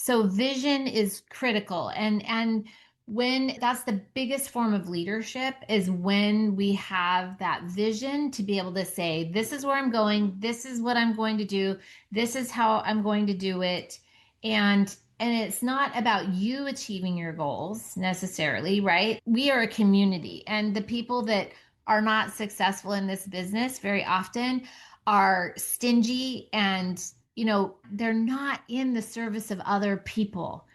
So vision is critical. And when that's the biggest form of leadership is when we have that vision to be able to say, this is where I'm going, this is what I'm going to do, this is how I'm going to do it. And it's not about you achieving your goals necessarily, right? We are a community, and the people that are not successful in this business very often are stingy and they're not in the service of other people.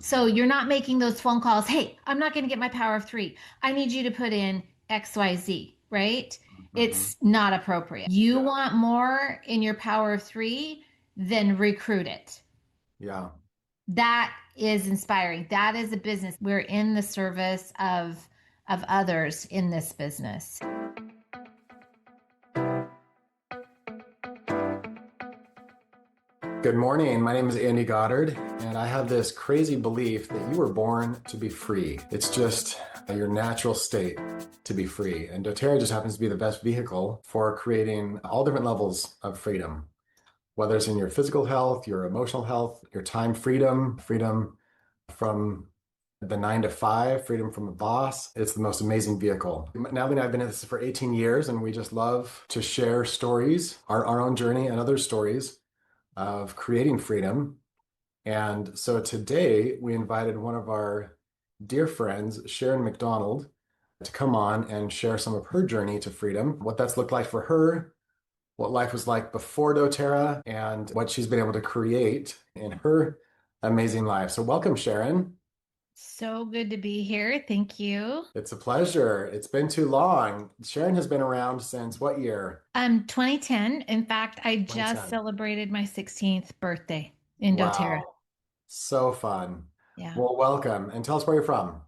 So Mhm. you're not making those phone calls. Hey, I'm not going to get my power of three. I need you to put in XYZ, right? Mhm. It's not appropriate. You Yeah. want more in your power of three, then recruit it. Yeah. That is inspiring. That is a business. We're in the service of others in this business. Good morning. My name is Andy Goddard, and I have this crazy belief that you were born to be free. It's just your natural state to be free. And doTERRA just happens to be the best vehicle for creating all different levels of freedom, whether it's in your physical health, your emotional health, your time freedom, freedom from the 9 to 5, freedom from a boss. It's the most amazing vehicle. Natalie and I have been at this for 18 years, and we just love to share stories, our own journey and other stories of creating freedom. And so today we invited one of our dear friends, Sharon McDonald, to come on and share some of her journey to freedom, what that's looked like for her, what life was like before doTERRA, and what she's been able to create in her amazing life. So welcome, Sharon. So good to be here. Thank you. It's a pleasure. It's been too long. Sharon has been around since what year? 2010. In fact, I just 2010. celebrated my 16th birthday in doTERRA. Wow. So fun. Yeah. Well, welcome and tell us where you're from.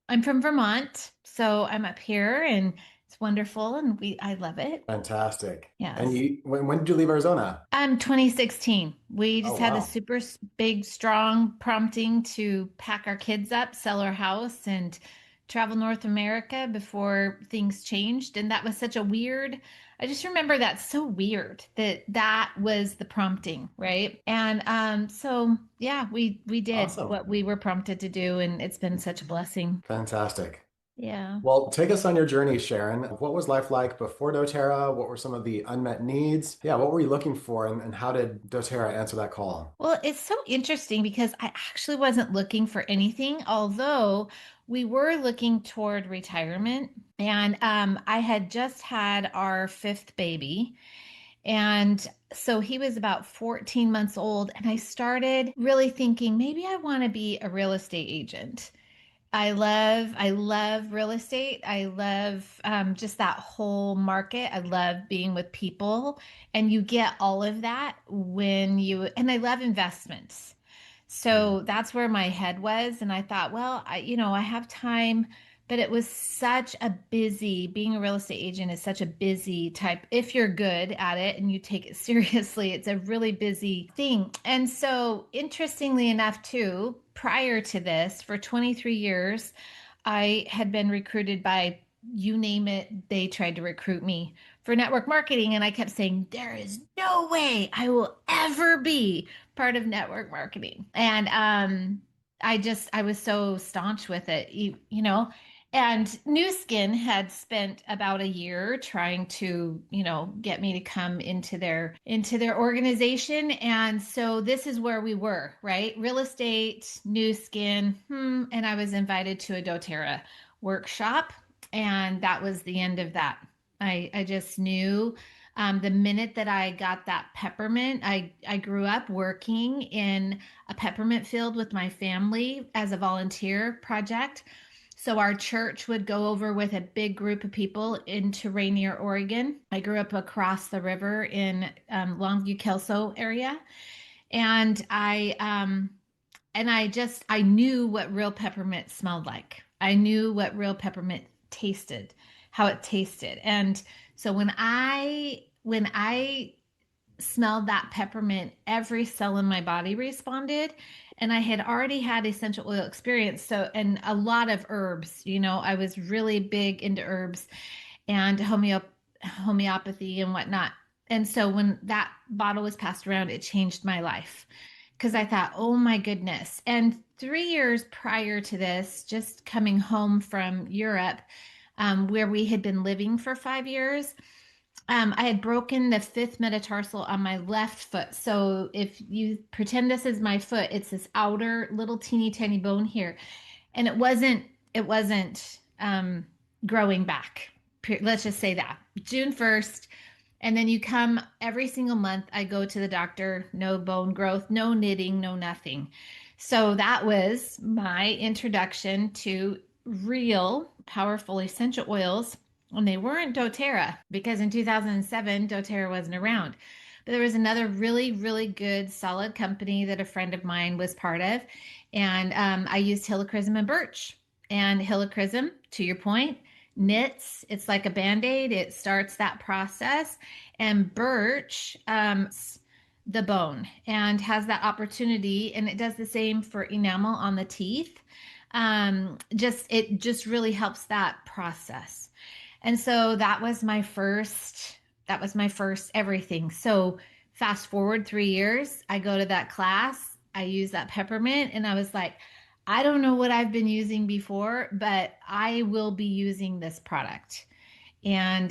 I'm from Vermont, so I'm up here and it's wonderful and I love it. Fantastic. And Yes. when did you leave Arizona? 2016. We Oh, just had a wow. super big, strong prompting to pack our kids up, sell our house, and travel North America before things changed. And that was such a weird, I just remember that so weird that that was the prompting, right? And so yeah, we did Awesome. what we were prompted to do, and it's been such a blessing. Fantastic. Yeah. Well, take us on your journey, Sharon. What was life like before doTERRA? What were some of the unmet needs? Yeah, what were you looking for and how did doTERRA answer that call? Well, it's so interesting because I actually wasn't looking for anything, although we were looking toward retirement. And I had just had our fifth baby. And so he was about 14 months old. And I started really thinking maybe I want to be a real estate agent. I love real estate. I love just that whole market. I love being with people, and you get all of that and I love investments. Mm. So that's where my head was. And I thought, well, I have time, but it was being a real estate agent is such a busy type. If you're good at it and you take it seriously, it's a really busy thing. And so, interestingly enough, too, prior to this, for 23 years, I had been recruited by you name it, they tried to recruit me for network marketing. And I kept saying, there is no way I will ever be part of network marketing. And I was so staunch with it, And New Skin had spent about a year trying to, get me to come into their organization. And so this is where we were, right? Real estate, New Skin, and I was invited to a doTERRA workshop, and that was the end of that. I just knew the minute that I got that peppermint. I grew up working in a peppermint field with my family as a volunteer project. So our church would go over with a big group of people into Rainier, Oregon. I grew up across the river in Longview, Kelso area, and I knew what real peppermint smelled like. I knew what real peppermint tasted, how it tasted. And so when I smelled that peppermint, every cell in my body responded. And I had already had essential oil experience. So, and a lot of herbs, I was really big into herbs and homeopathy and whatnot. And so when that bottle was passed around, it changed my life. because I thought, oh my goodness. And 3 years prior to this, just coming home from Europe, where we had been living for 5 years, I had broken the fifth metatarsal on my left foot. So if you pretend this is my foot, it's this outer little teeny tiny bone here, and it wasn't growing back. Let's just say that June 1st. And then you come every single month. I go to the doctor, no bone growth, no knitting, no nothing. So that was my introduction to real powerful essential oils. And they weren't doTERRA because in 2007, doTERRA wasn't around. But there was another really, really good, solid company that a friend of mine was part of. And I used helichrysum and birch. And helichrysum, to your point, knits. It's like a band-aid. It starts that process. And birch the bone and has that opportunity. And it does the same for enamel on the teeth. Just it just really helps that process. And so that was my first everything. So fast forward 3 years, I go to that class, I use that peppermint, and I was like, I don't know what I've been using before, but I will be using this product. And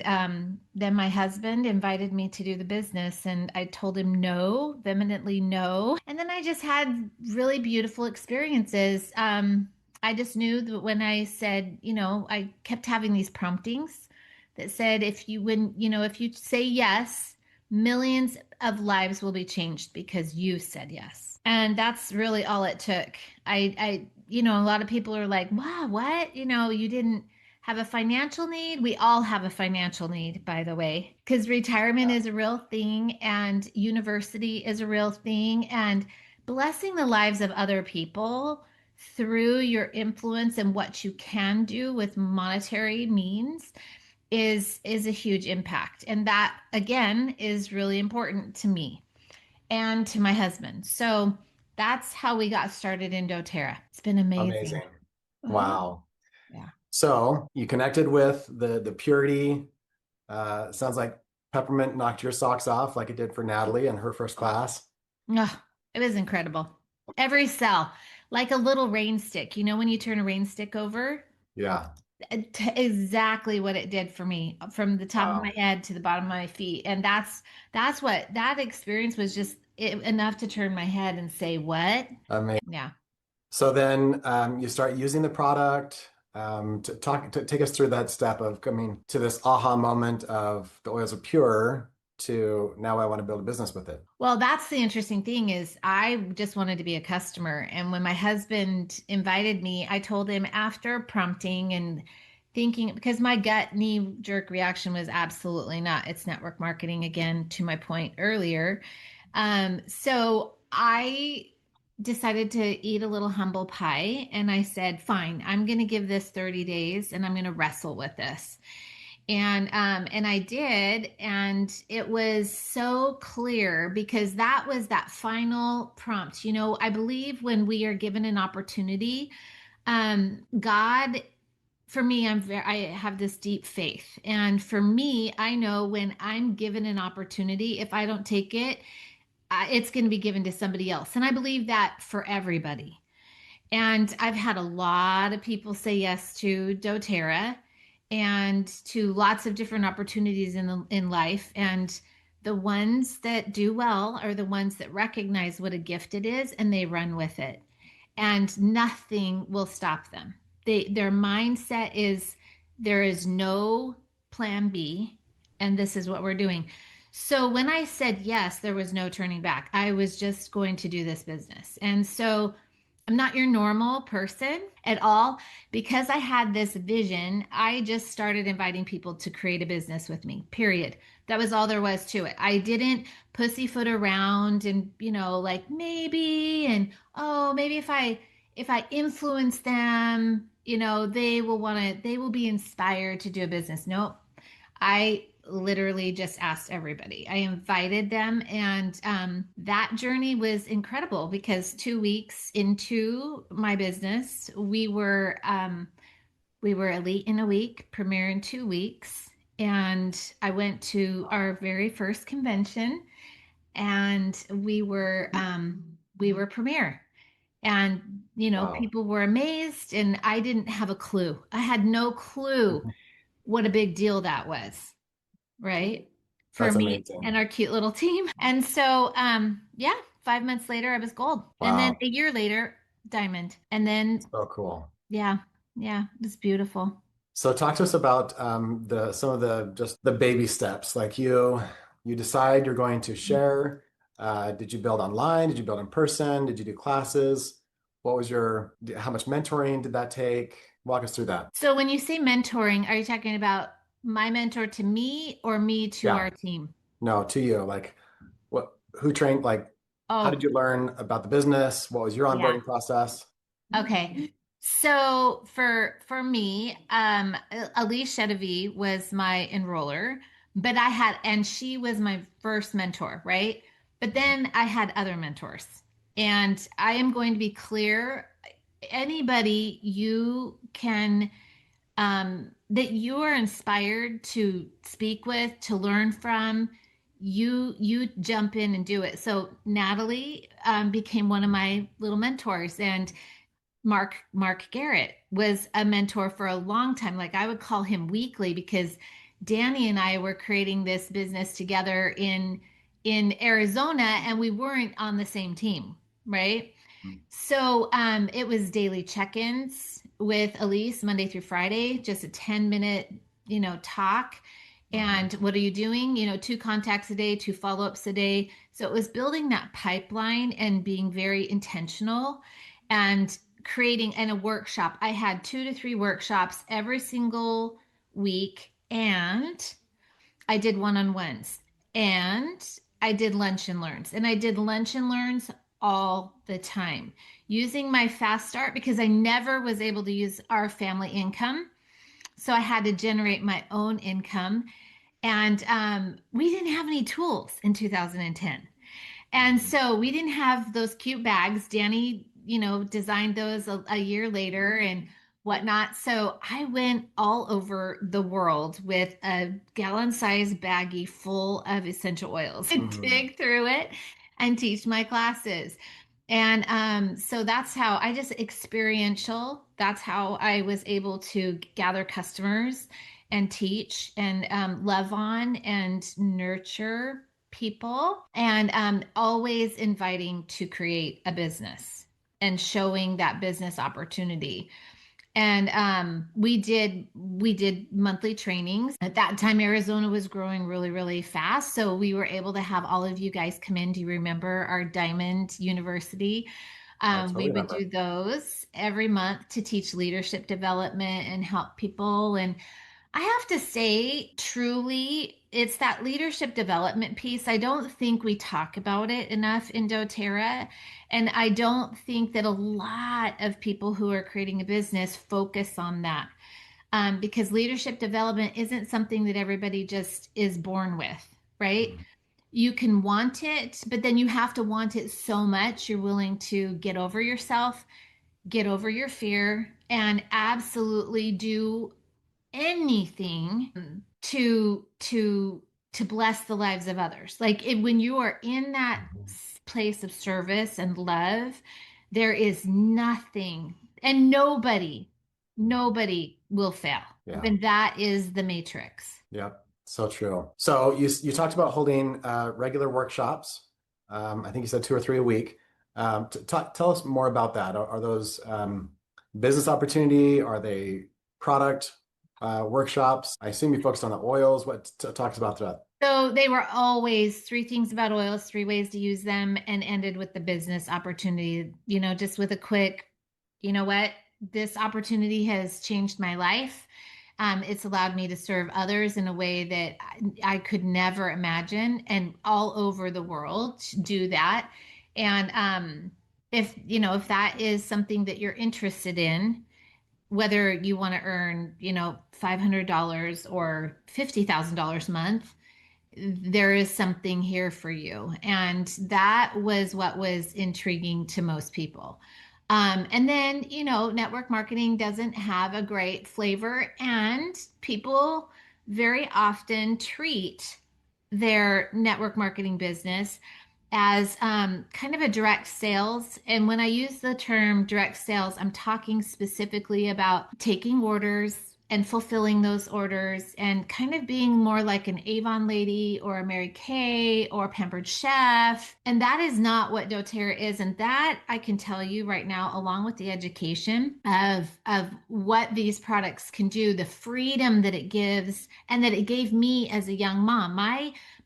then my husband invited me to do the business, and I told him no, vehemently no. And then I just had really beautiful experiences. I just knew that when I said, I kept having these promptings that said, if you say yes, millions of lives will be changed because you said yes. And that's really all it took. A lot of people are like, wow, what? You didn't have a financial need. We all have a financial need, by the way, because retirement is a real thing and university is a real thing. And blessing the lives of other people through your influence and what you can do with monetary means is a huge impact. And that again is really important to me and to my husband. So that's how we got started in doTERRA. It's been amazing. Amazing. Uh-huh. Wow. Yeah. So you connected with the purity. Sounds like peppermint knocked your socks off like it did for Natalie in her first class. Oh, it was incredible. Every cell, like a little rain stick. You know when you turn a rain stick over? Yeah. Exactly what it did for me, from the top of my Wow. head to the bottom of my feet. And that's what that experience was, just enough to turn my head and say, "What?" Amazing. Yeah. So then you start using the product. To take us through that step of coming to this aha moment of the oils are pure to now I want to build a business with it. Well, that's the interesting thing is I just wanted to be a customer. And when my husband invited me, I told him after prompting and thinking, because my gut knee jerk reaction was absolutely not. It's network marketing again, to my point earlier. So I decided to eat a little humble pie and I said, fine, I'm going to give this 30 days and I'm going to wrestle with this. And I did, and it was so clear because that was that final prompt. I believe when we are given an opportunity, God, for me, I have this deep faith, and for me, I know when I'm given an opportunity, if I don't take it, it's going to be given to somebody else, and I believe that for everybody. And I've had a lot of people say yes to doTERRA and to lots of different opportunities in life. And the ones that do well are the ones that recognize what a gift it is and they run with it. And nothing will stop them. Their mindset is there is no plan B, and this is what we're doing. So when I said yes, there was no turning back. I was just going to do this business. And so I'm not your normal person at all. Because I had this vision, I just started inviting people to create a business with me, period. That was all there was to it. I didn't pussyfoot around and, like maybe, and oh, maybe if I influence them, they will be inspired to do a business. Nope. I literally just asked everybody. I invited them, and that journey was incredible because 2 weeks into my business, we were elite in a week, premier in 2 weeks, and I went to our very first convention, and we were we were premier. And, Wow. people were amazed, and I didn't have a clue. I had no clue what a big deal that was, right? For That's me amazing. and our cute little team. And so, yeah, 5 months later, I was gold. And then Wow. a year later, diamond. And then, So cool. yeah, yeah, it was beautiful. So talk to us about the some of the just the baby steps. Like you decide you're going to share. Did you build online? Did you build in person? Did you do classes? What was how much mentoring did that take? Walk us through that. So when you say mentoring, are you talking about my mentor to me or me to Yeah. our team? No, to you. Like who trained, like how did Oh, you learn about the business? What was your yeah. onboarding process? Okay. So for me, Elise Chedevi was my enroller, but and she was my first mentor, right? But then I had other mentors. And I am going to be clear, anybody you can that you are inspired to speak with, to learn from, you jump in and do it. So Natalie became one of my little mentors, and Mark Garrett was a mentor for a long time. Like I would call him weekly because Danny and I were creating this business together in Arizona, and we weren't on the same team, right? So it was daily check-ins with Elise Monday through Friday, just a 10-minute, talk. Mhm. And what are you doing? 2 contacts a day, 2 follow-ups a day. So it was building that pipeline and being very intentional and creating and a workshop. I had 2 to 3 workshops every single week, and I did one-on-ones, and I did lunch and learns, and I did lunch and learns all the time using my fast start because I never was able to use our family income. So I had to generate my own income. And we didn't have any tools in 2010. And Mhm. so we didn't have those cute bags. Danny, designed those a year later and whatnot. So I went all over the world with a gallon-sized baggie full of essential oils and Mhm. dig through it and teach my classes. And so that's how I just experiential. That's how I was able to gather customers and teach and love on and nurture people, and always inviting to create a business and showing that business opportunity. And we did monthly trainings. At that time, Arizona was growing really, really fast. So we were able to have all of you guys come in. Do you remember our Diamond University? I We totally would remember. do those every month to teach leadership development and help people. And I have to say, truly, it's that leadership development piece. I don't think we talk about it enough in doTERRA. And I don't think that a lot of people who are creating a business focus on that, because leadership development isn't something that everybody just is born with, right? Mhm. You can want it, but then you have to want it so much you're willing to get over yourself, get over your fear, and absolutely do anything to bless the lives of others. Like when you are in that Mhm. place of service and love, there is nothing and nobody will fail. Yeah. And that is the matrix. Yep, so true. So you talked about holding regular workshops. I think you said 2 or 3 a week. Tell us more about that. Are those business opportunity? Are they product workshops? I assume you focused on the oils. What talks about that? So they were always 3 things about oils, 3 ways to use them, and ended with the business opportunity, just with a quick, you know what? This opportunity has changed my life. It's allowed me to serve others in a way that I could never imagine, and all over the world do that. And if that is something that you're interested in, whether you want to earn, $500 or $50,000 a month, there is something here for you. And that was what was intriguing to most people. And then, network marketing doesn't have a great flavor, and people very often treat their network marketing business as kind of a direct sales. And when I use the term direct sales, I'm talking specifically about taking orders and fulfilling those orders and kind of being more like an Avon lady or a Mary Kay or Pampered Chef. And that is not what doTERRA is. And that I can tell you right now, along with the education of what these products can do, the freedom that it gives and that it gave me as a young mom.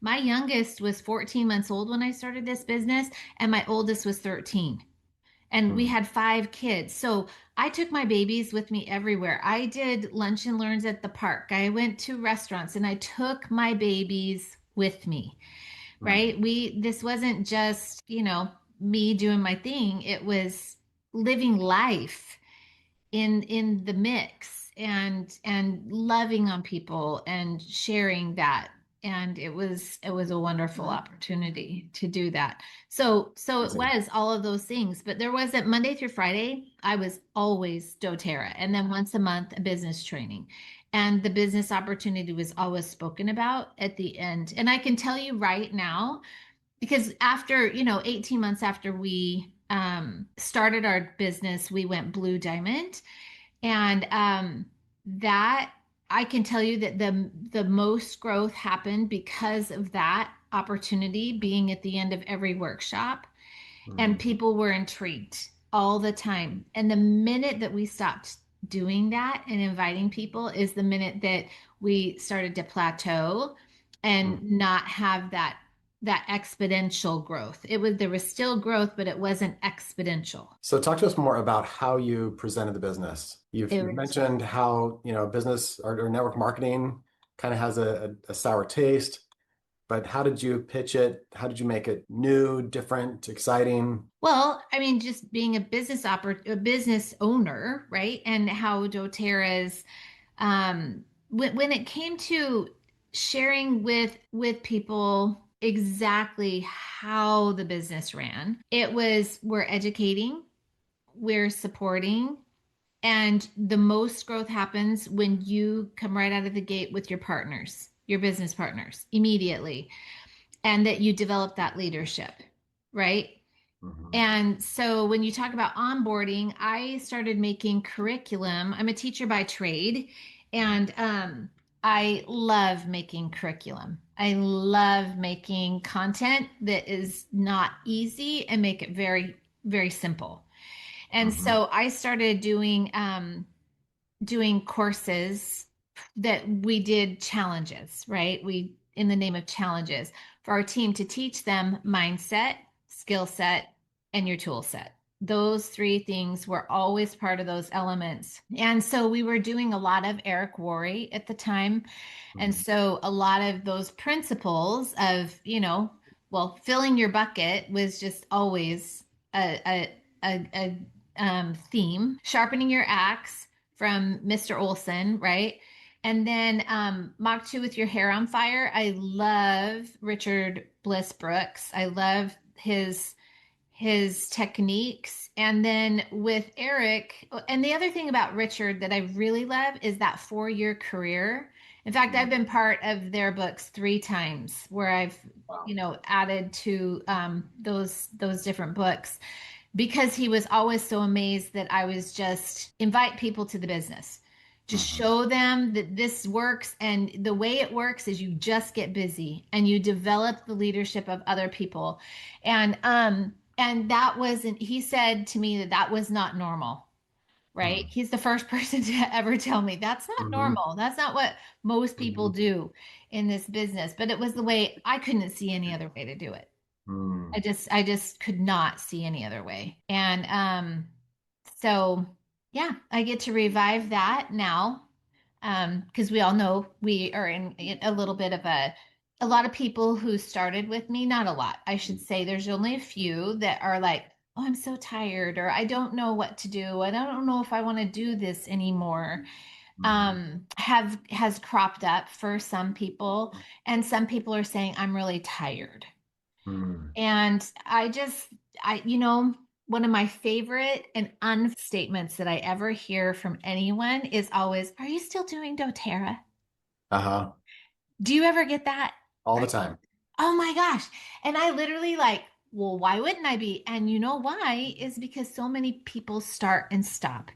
My youngest was 14 months old when I started this business, and my oldest was 13. And we Mm, had 5 kids. So I took my babies with me everywhere. I did lunch and learns at the park. I went to restaurants and I took my babies with me, mm, right? This wasn't just, me doing my thing. It was living life in the mix and loving on people and sharing that, and it was a wonderful opportunity to do that. So it amazing. was all of those things, but there wasn't Monday through Friday. I was always doTERRA, and then once a month a business training, and the business opportunity was always spoken about at the end. And I can tell you right now, because after 18 months after we started our business, we went Blue Diamond. And that I can tell you that the most growth happened because of that opportunity being at the end of every workshop, and Mm, people were intrigued all the time. And the minute that we stopped doing that and inviting people is the minute that we started to plateau mm. and not have that exponential growth. There was still growth, but it wasn't exponential. So talk to us more about how you presented the business. It You've was mentioned how, business or network marketing kind of has a sour taste, but how did you pitch it? How did you make it new, different, exciting? Well, I mean, just being a business owner, right? And how doTERRA's, when it came to sharing with people exactly how the business ran, it was, we're educating, we're supporting, and the most growth happens when you come right out of the gate with your partners, your business partners, immediately, and that you develop that leadership, right? Mhm, And so when you talk about onboarding, I started making curriculum. I'm a teacher by trade, and I love making curriculum. I love making content that is not easy and make it very, very simple. And mhm, so I started doing courses that we did challenges, right? We, in the name of challenges, for our team to teach them mindset, skill set, and your tool set. Those 3 things were always part of those elements. And so we were doing a lot of Eric Worre at the time. And mhm, so a lot of those principles of, well, filling your bucket was just always a theme. Sharpening your axe from Mr. Olson, right? And then Mach 2 with your hair on fire. I love Richard Bliss Brooks. I love his techniques. And then with Eric, and the other thing about Richard that I really love is that 4-year career. In fact, I've mhm. been part of their books 3 times where I've, Wow. added to those different books, because he was always so amazed that I was just invite people to the business. Just Mhm, show them that this works. And the way it works is you just get busy and you develop the leadership of other people. And that wasn't, he said to me that that was not normal, right? mhm, He's the first person to ever tell me that's not mhm, normal. That's not what most people mhm, do in this business. But it was the way, I couldn't see any other way to do it. I mhm, just I just could not see any other way. And so yeah, I get to revive that now. Because we all know we are in a little bit of a lot of people who started with me, not a lot. I should say there's only a few that are like, "Oh, I'm so tired," or "I don't know what to do. I don't know if I want to do this anymore." mhm, Have has cropped up for some people, and some people are saying, "I'm really tired." mhm. And one of my favorite and unstatements that I ever hear from anyone is always, "Are you still doing doTERRA?" Uh-huh. Do you ever get that? All Are the you, time. oh my gosh. And I literally like, Well, why wouldn't I be? And you know why? Is because so many people start and stop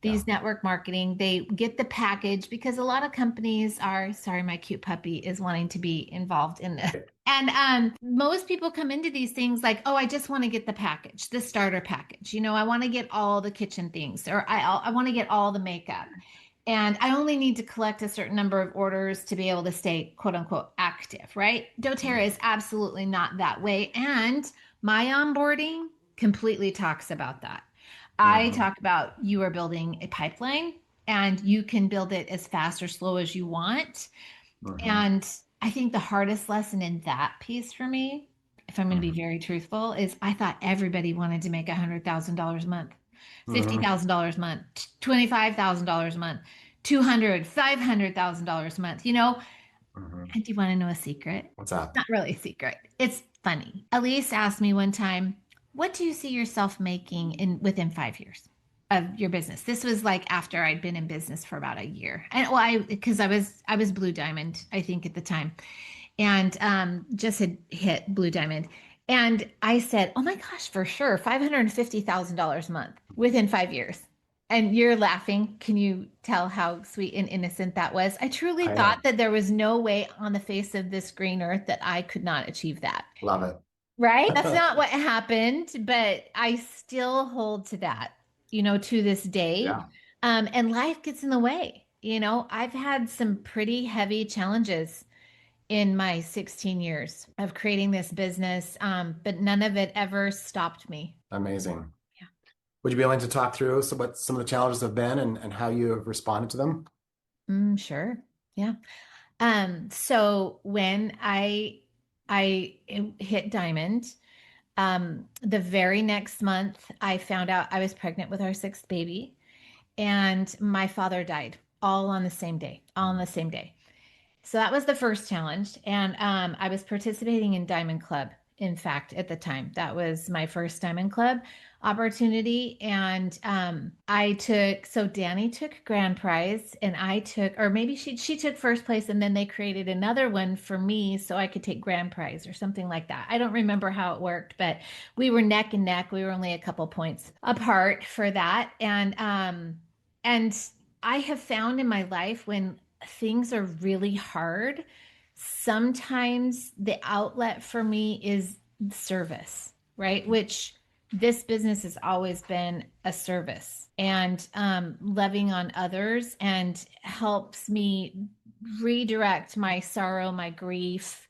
Yeah. these network marketing. They get the package because a lot of companies are, sorry, my cute puppy is wanting to be involved in this. And most people come into these things like, oh, I just want to get the package, the starter package. I want to get all the kitchen things, or I want to get all the makeup. And I only need to collect a certain number of orders to be able to stay quote unquote active, right? doTERRA is absolutely not that way. And my onboarding completely talks about that. I Mm-hmm. talk about you are building a pipeline and you can build it as fast or slow as you want. Mm-hmm. And I think the hardest lesson in that piece for me, if I'm going to be very truthful, is I thought everybody wanted to make $100,000 a month, Mm-hmm. $50,000 a month, $25,000 a month, 200, $500,000 a month. Mm-hmm. And do you want to know a secret? What's It's that? not really a secret. It's funny. Elise asked me one time, "What do you see yourself making in within 5 years of your business?" This was like after I'd been in business for about a year, and well, because I was Blue Diamond, I think at the time, and just had hit Blue Diamond, and I said, "Oh my gosh, for sure, $550,000 a month within 5 years." And you're laughing. Can you tell how sweet and innocent that was? I truly I thought am. that there was no way on the face of this green earth that I could not achieve that. Love it. Right? That's not what happened, but I still hold to that, to this day. Yeah. And life gets in the way. I've had some pretty heavy challenges in my 16 years of creating this business, but none of it ever stopped me. Amazing. Yeah. Would you be willing to talk through what some of the challenges have been and how you have responded to them? Sure. Yeah. So when I hit diamond, the very next month I found out I was pregnant with our sixth baby, and my father died all on the same day, all on the same day. So that was the first challenge. And I was participating in Diamond Club, in fact, at the time. That was my first Diamond Club opportunity. And so Danny took grand prize and I took, or maybe she took first place, and then they created another one for me so I could take grand prize or something like that. I don't remember how it worked, but we were neck and neck. We were only a couple points apart for that. And I have found in my life when things are really hard, sometimes the outlet for me is service, right? Which this business has always been a service and loving on others, and helps me redirect my sorrow, my grief,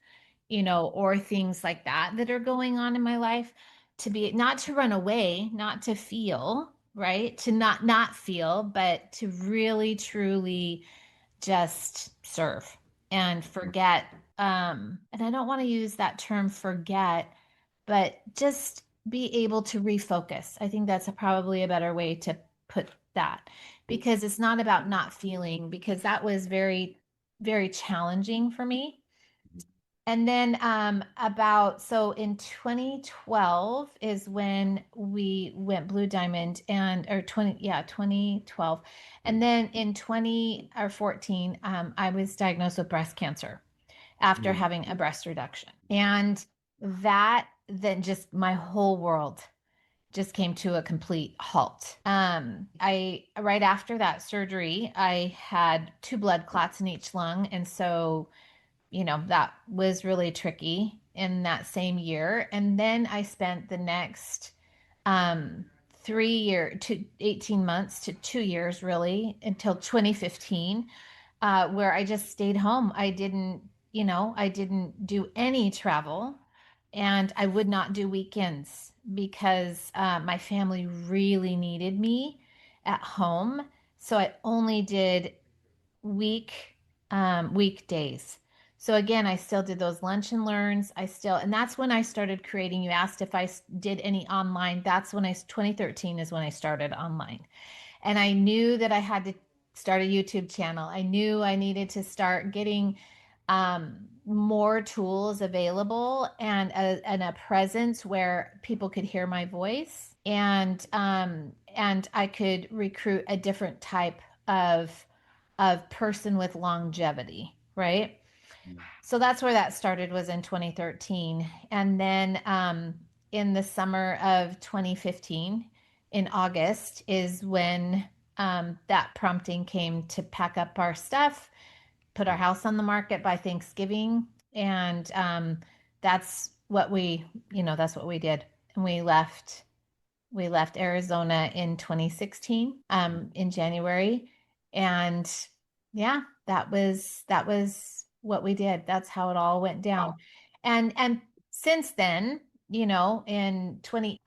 or things like that that are going on in my life, to be not to run away, not to feel, right? To not feel, but to really truly just serve and forget. And I don't want to use that term forget, but just be able to refocus. I think that's probably a better way to put that, because it's not about not feeling, because that was very, very challenging for me. And then so in 2012 is when we went Blue Diamond, and or 2012. And then in 20 or 14, I was diagnosed with breast cancer after Mm. having a breast reduction. And that then just my whole world just came to a complete halt. I right after that surgery, I had two blood clots in each lung, and so that was really tricky in that same year. And then I spent the next 3 year to 18 months to 2 years, really, until 2015, where I just stayed home. I didn't do any travel, and I would not do weekends because my family really needed me at home. So I only did weekdays. So again, I still did those lunch and learns. And that's when I started creating. You asked if I did any online. That's when 2013 is when I started online. And I knew that I had to start a YouTube channel. I knew I needed to start getting more tools available, and a presence where people could hear my voice, and I could recruit a different type of person with longevity, right? So that's where that started, was in 2013. And then in the summer of 2015, in August, is when that prompting came to pack up our stuff, put our house on the market by Thanksgiving. And that's what that's what we did. And we left Arizona in 2016, in January. And yeah, that was what we did. That's how it all went down. Wow. And since then, in 20,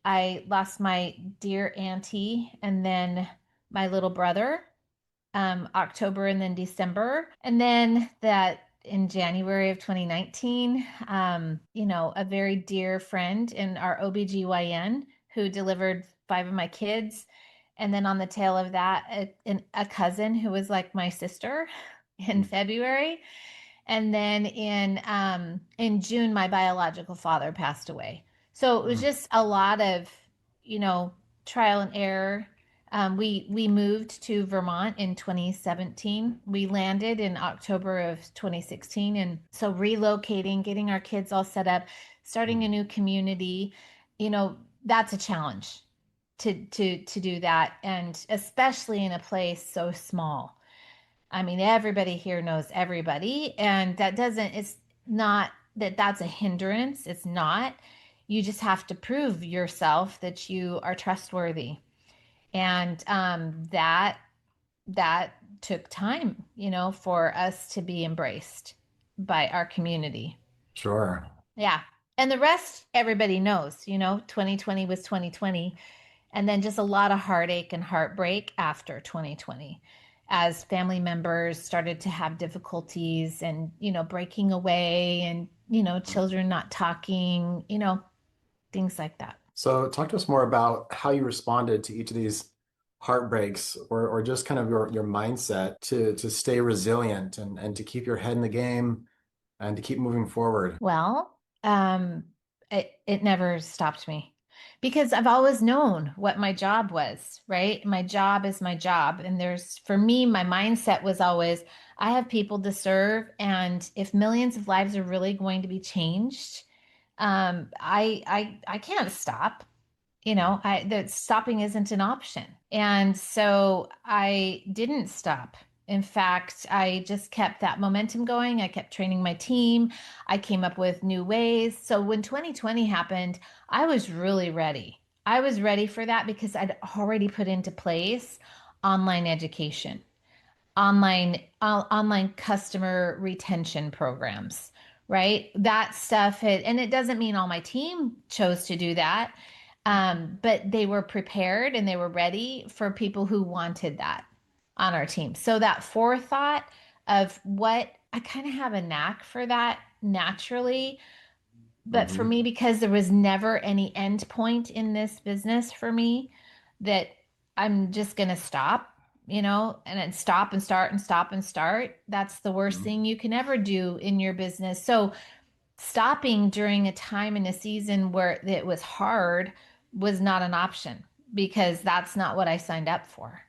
I lost my dear auntie and then my little brother, October and then December. And then that in January of 2019, a very dear friend in our OBGYN who delivered five of my kids. And then on the tail of that, a cousin who was like my sister in February. And then in June, my biological father passed away. So it was Mm. just a lot of, you know, trial and error. We moved to Vermont in 2017. We landed in October of 2016, and so relocating, getting our kids all set up, starting a Mm. new community, that's a challenge to do that, and especially in a place so small. I mean, everybody here knows everybody, and it's not that that's a hindrance. It's not. You just have to prove yourself that you are trustworthy. And that took time, for us to be embraced by our community. Sure. Yeah. And the rest, everybody knows, 2020 was 2020. And then just a lot of heartache and heartbreak after 2020 as family members started to have difficulties and, breaking away and, children not talking, things like that. So talk to us more about how you responded to each of these heartbreaks or just kind of your mindset to stay resilient and to keep your head in the game and to keep moving forward. Well, it never stopped me because I've always known what my job was, right? My job is my job. And for me, my mindset was always, I have people to serve. And if millions of lives are really going to be changed, I can't stop. That stopping isn't an option. And so I didn't stop. In fact, I just kept that momentum going. I kept training my team. I came up with new ways. So when 2020 happened, I was really ready. I was ready for that because I'd already put into place online education, online customer retention programs, right? That stuff and it doesn't mean all my team chose to do that, but they were prepared and they were ready for people who wanted that on our team. So that forethought of what I kind of have a knack for that naturally, but for Hmm. me, because there was never any end point in this business for me, that I'm just going to stop, and then stop and start and stop and start. That's the worst Hmm. thing you can ever do in your business. So stopping during a time in a season where it was hard was not an option because that's not what I signed up for.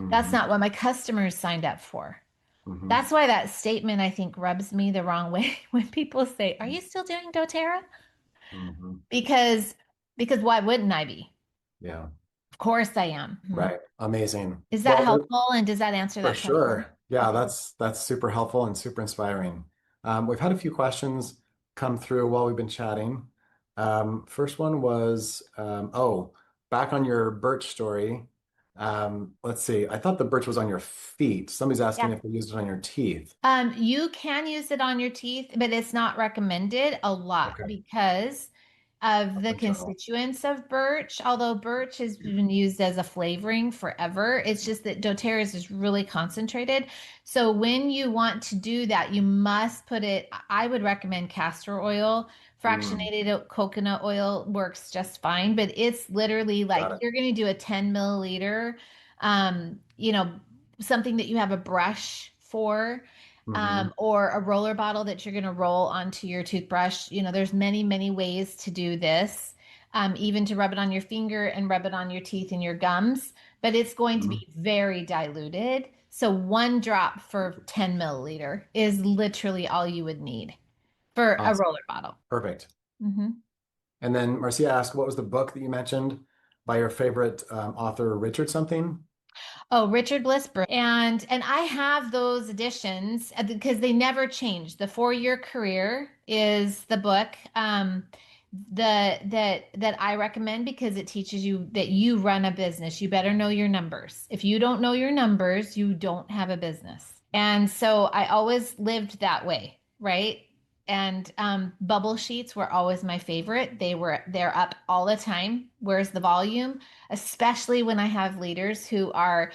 That's Hmm. not what my customers signed up for. Hmm. That's why that statement I think rubs me the wrong way when people say, "Are you still doing doTERRA?" Hmm. Because why wouldn't I be? Yeah. Of course I am. Mhm. Right. Amazing. Is that Well, helpful? And does that answer for that question? sure. Yeah, Okay. that's super helpful and super inspiring. We've had a few questions come through while we've been chatting. First one was, back on your birch story. Let's see. I thought the birch was on your feet. Somebody's asking Yeah. if they used it on your teeth. You can use it on your teeth, but it's not recommended a lot Okay. because of Of the internal. constituents of birch. Although birch has been used as a flavoring forever, it's just that doTERRA is really concentrated. So when you want to do that, you must put it, I would recommend castor oil. Mm, Fractionated coconut oil works just fine, but it's literally like got it. you're going to do a 10 milliliter, you know, something that you have a brush for, Hmm. or a roller bottle that you're going to roll onto your toothbrush. There's many, many ways to do this, even to rub it on your finger and rub it on your teeth and your gums, but it's going to Hmm. be very diluted. So one drop for 10 milliliter is literally all you would need for a Awesome. roller bottle. Perfect. Hmm. And then Marcia asked, what was the book that you mentioned by your favorite author, Richard something? Oh, Richard Bliss, and I have those editions because they never change. The 4 Year Career is the book that I recommend because it teaches you that you run a business. You better know your numbers. If you don't know your numbers, you don't have a business. And so I always lived that way, right? And bubble sheets were always my favorite. They're up all the time. Where's the volume? Especially when I have leaders who are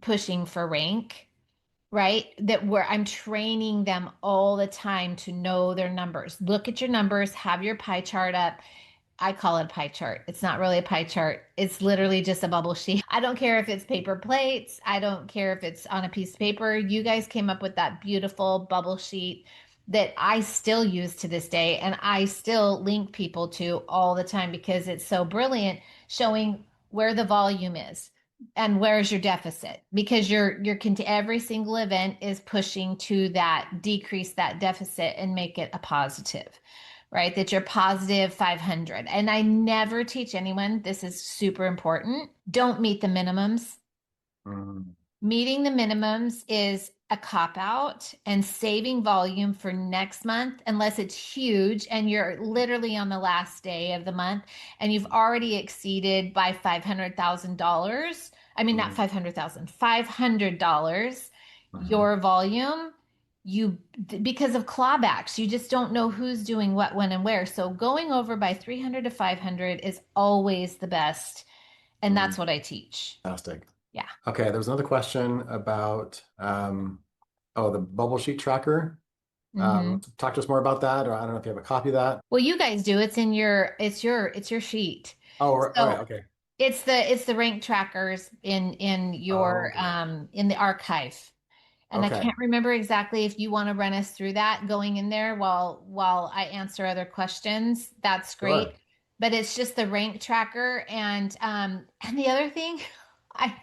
pushing for rank, right? That where I'm training them all the time to know their numbers. Look at your numbers, have your pie chart up. I call it a pie chart. It's not really a pie chart. It's literally just a bubble sheet. I don't care if it's paper plates. I don't care if it's on a piece of paper. You guys came up with that beautiful bubble sheet that I still use to this day and I still link people to all the time because it's so brilliant showing where the volume is and where's your deficit because every single event is pushing to that decrease that deficit and make it a positive, right? That you're positive 500. And I never teach anyone, this is super important, don't meet the minimums. Mm, Meeting the minimums is a cop out and saving volume for next month, unless it's huge and you're literally on the last day of the month and you've already exceeded by $500,000. I mean, not mm, 500,000, $500, mhm. your volume, you, because of clawbacks, you just don't know who's doing what, when, and where. So going over by 300 to 500 is always the best. And Mm, that's what I teach. fantastic. Yeah. Okay, there was another question about oh, the bubble sheet tracker. Hmm. Talk to us more about that, or I don't know if you have a copy of that. Well, you guys do. It's your sheet. Oh, all right, So okay. it's the rank trackers Oh, okay. in the archive. And I Okay, can't remember exactly if you want to run us through that going in there while I answer other questions. That's great. sure. But it's just the rank tracker and the other thing,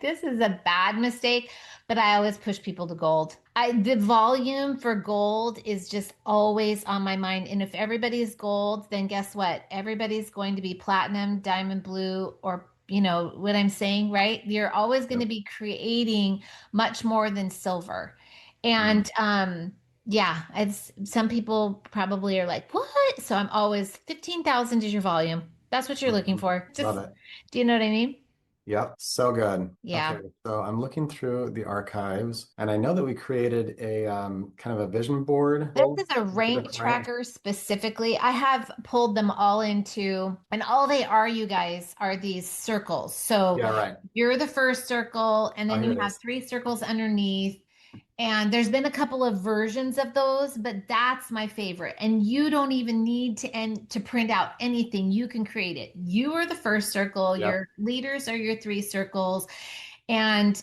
this is a bad mistake, but I always push people to gold. The volume for gold is just always on my mind. And if everybody's gold, then guess what? Everybody's going to be platinum, diamond blue, or you know what I'm saying, right? You're always going to Yep. be creating much more than silver. Mm, And yeah, it's some people probably are like, "What?" So I'm always 15,000 is your volume. That's what you're looking mhm. for. Love Just, it. do you know what I mean? Yep, so good. Okay, Yeah. so I'm looking through the archives, and I know that we created a kind of a vision board This for is a the rank client. tracker specifically. I have pulled them all into, and all they are, you guys, are these circles. So Yeah, right. you're the first circle, and Oh, then here you it have is. three circles underneath. And there's been a couple of versions of those, but that's my favorite. And you don't even need to print out anything. You can create it. You are the first circle, Yep. your leaders are your three circles, and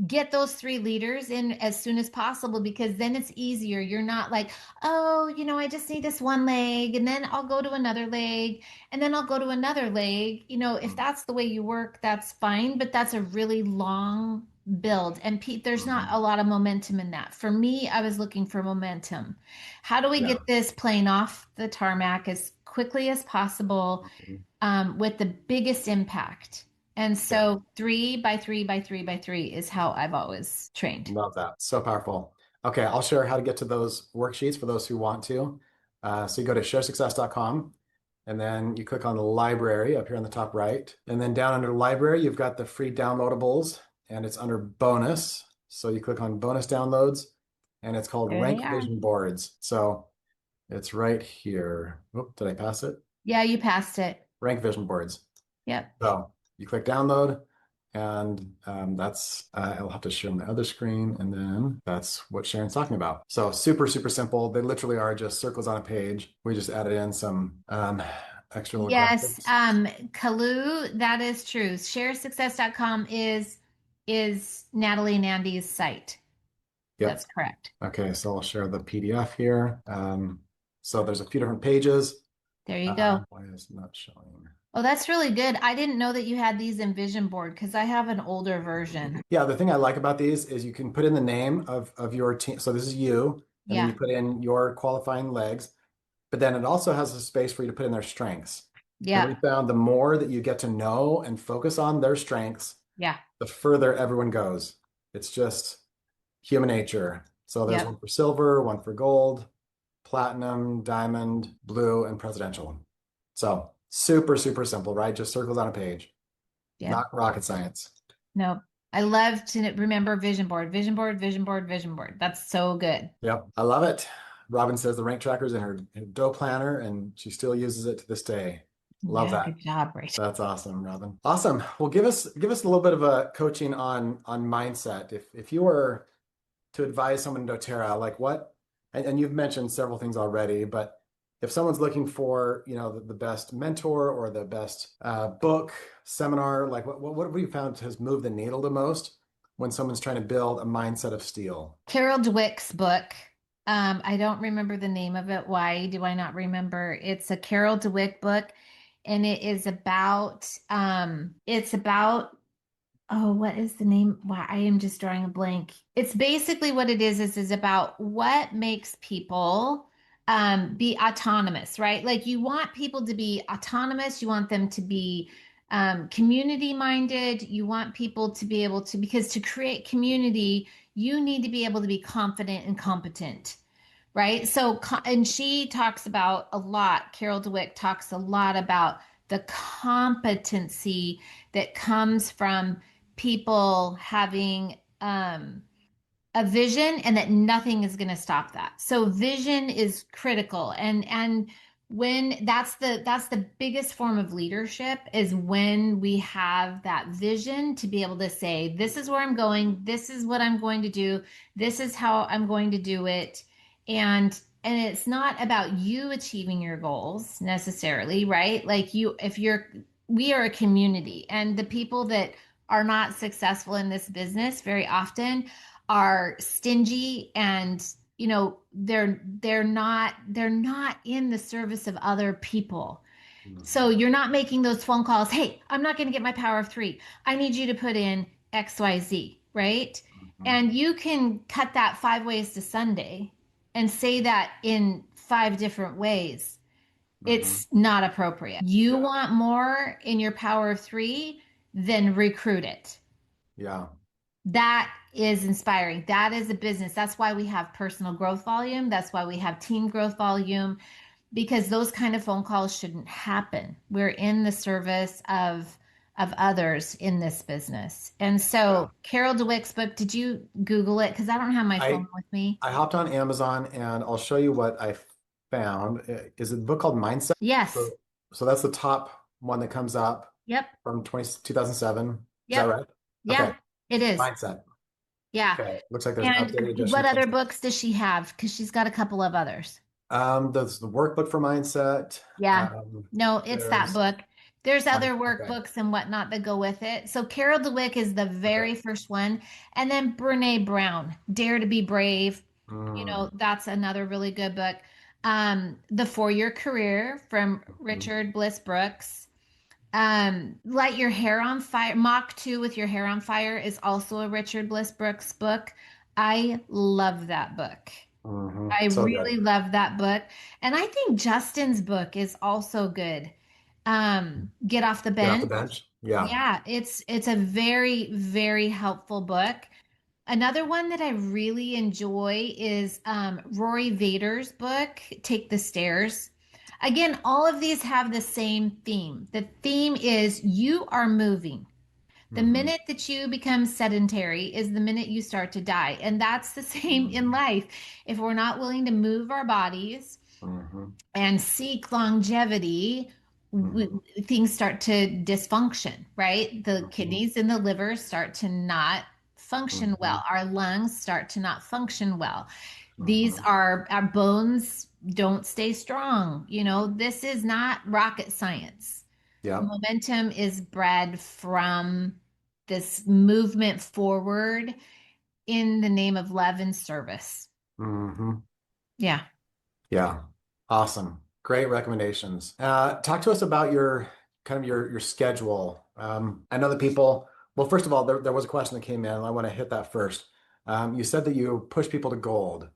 get those three leaders in as soon as possible because then it's easier. You're not like, oh, I just need this one leg and then I'll go to another leg and then I'll go to another leg. If Mm, that's the way you work, that's fine, but that's a really long build and Pete, there's not a mhm. lot of momentum in that. For me, I was looking for momentum. How do we Yeah. get this plane off the tarmac as quickly as possible, Mhm. with the biggest impact? And Yeah. so 3 by 3 by 3 by 3 is how I've always trained. Love that. So powerful. Okay, I'll share how to get to those worksheets for those who want to. So you go to sharesuccess.com and then you click on the library up here on the top right. And then down under library, you've got the free downloadables and it's under bonus. So you click on bonus downloads and it's called There they Rank are. Vision Boards. So it's right here. Oop, did I pass it? Yeah, you passed it. Rank Vision Boards. Yep. So you click download, and that's, I'll have to share my other screen, and then that's what Sharon's talking about. So super, super simple. They literally are just circles on a page. We just added in some extra little Yes, graphics. Kalu, that is true. Sharesuccess.com is Natalie and Andy's site. Yep. That's correct. Okay, so I'll share the PDF here. So there's a few different pages. There you go. Why is it not showing? Oh, that's really good. I didn't know that you had these in Vision Board because I have an older version. Yeah, the thing I like about these is you can put in the name of your team. So this is you, and then you Yeah. put in your qualifying legs. but then it also has a space for you to put in their strengths. And we Yep. found the more that you get to know and focus on their strengths, Yeah. the further everyone goes. It's just human nature. So there's Yep. one for silver, one for gold, platinum, diamond, blue, and presidential. So super, super simple, right? Just circles on a page, Yep. not rocket science. No. I love to remember vision board, vision board, vision board, vision board. That's so good. Yep, I love it. Robin says the rank tracker's in her dough planner and she still uses it to this day. Love Yeah, that. good job, Rachel. That's awesome, Robin. Awesome. Well, give us a little bit of a coaching on mindset. If you were to advise someone in doTERRA, like what, and you've mentioned several things already, but if someone's looking for, the best mentor or the best book, seminar, like what have we found has moved the needle the most when someone's trying to build a mindset of steel? Carol Dweck's book. I don't remember the name of it. Why do I not remember? It's a Carol Dweck book, and it's about oh, what is the name? Why I am just drawing a blank. It's basically what it is about what makes people be autonomous, right? Like you want people to be autonomous, you want them to be community minded, you want people to be able to, because to create community, you need to be able to be confident and competent. Right. So, and she talks about a lot, Carol Dweck talks a lot about the competency that comes from people having a vision and that nothing is going to stop that. So vision is critical, and when that's the biggest form of leadership is when we have that vision to be able to say this is where I'm going, this is what I'm going to do, this is how I'm going to do it. And it's not about you achieving your goals necessarily, right? Like you if you're we are a community, and the people that are not successful in this business very often are stingy, and they're not in the service of other people. So Mhm. you're not making those phone calls, hey, I'm not going to get my power of 3, I need you to put in XYZ, right? Mhm. And you can cut that 5 ways to Sunday and say that in 5 different ways. Mhm. It's not appropriate. You Yeah. want more in your power of 3, then recruit it. Yeah. That is inspiring. That is a business. That's why we have personal growth volume. That's why we have team growth volume, because those kind of phone calls shouldn't happen. We're in the service of others in this business. And Yeah. so Carol Dweck's book, did you Google it? Because I don't have my phone I with me. I hopped on Amazon and I'll show you what I found. Is it a book called Mindset? Yes. So that's the top one that comes up Yep. from 2007. Is that Yep. right? Okay. Yeah, it is. Mindset. Yeah. Okay. Looks like there's an And updated edition what that comes other out. books does she have? Because she's got a couple of others. There's the workbook for mindset. Yeah. Um, No, it's that there's book. There's other okay. workbooks and whatnot that go with it. So Carol Dweck is the Okay. very first one. And then Brene Brown, Dare to Be Brave. Mm, That's another really good book. The 4 Year Career from mhm, Richard Bliss Brooks. Light Your Hair on Fire. Mach 2 with Your Hair on Fire is also a Richard Bliss Brooks book. I love that book. mhm. I So really good. love that book. And I think Justin's book is also good. Get Off the Get off the Bench. bench. Yeah. Yeah, it's a very, very helpful book. Another one that I really enjoy is Rory Vader's book, Take the Stairs. Again, all of these have the same theme. The theme is you are moving. The Hmm. minute that you become sedentary is the minute you start to die. And that's the same in Hmm. life. If we're not willing to move our bodies Hmm. and seek longevity, we, Hmm. things start to dysfunction, right? The Hmm. kidneys and the liver start to not function Hmm. well. Our lungs start to not function well. These Hmm. are our bones don't stay strong. This is not rocket science. Yep. Momentum is bred from this movement forward in the name of love and service. Hmm. Yeah. Yeah. Awesome. Great recommendations. Talk to us about your kind of your schedule. I know that people, well, first of all, there was a question that came in, and I want to hit that first. You said that you push people to gold.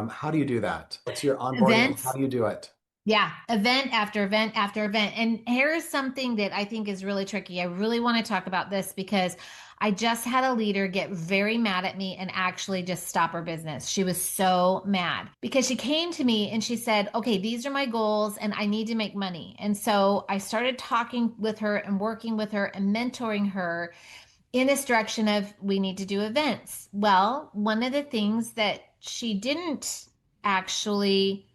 How do you do that? What's your onboarding and how Events. do you do it? Yeah, event after event after event. And here's something that I think is really tricky. I really want to talk about this because I just had a leader get very mad at me and actually just stop her business. She was so mad because she came to me and she said, "Okay, these are my goals and I need to make money." And so I started talking with her and working with her and mentoring her in this direction of we need to do events. Well, one of the things that she didn't actually